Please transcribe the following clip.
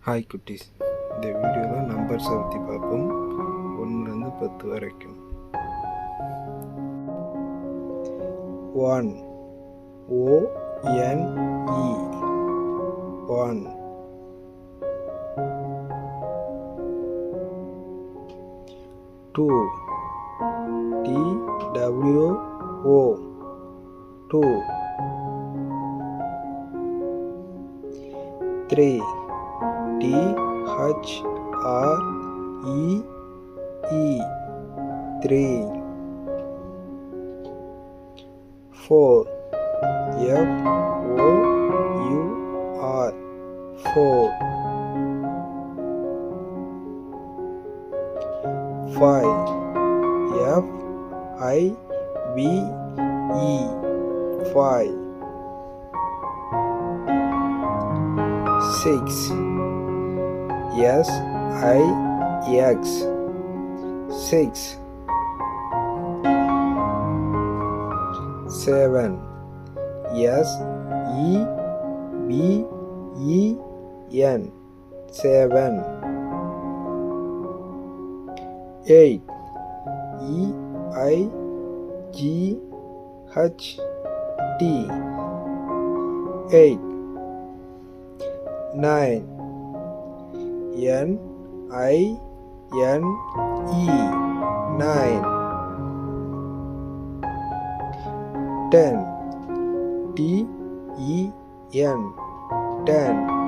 Hi குட்டீஸ், இந்த வீடியோவில் நம்பர்ஸை பற்றி பார்ப்போம். 1லேருந்து 10 வரைக்கும். 1 O-N-E 1. 2 T-W-O 2. 3 T-H-R-E-E 3. 4 F-O-U-R 4. 5 F-I-V-E 5. 6 S-I-X 6. 7 S-E-V-E-N 7. 8 E-I-G-H-T 8. 9 N-I-N-E 9. 10 T-E-N 10.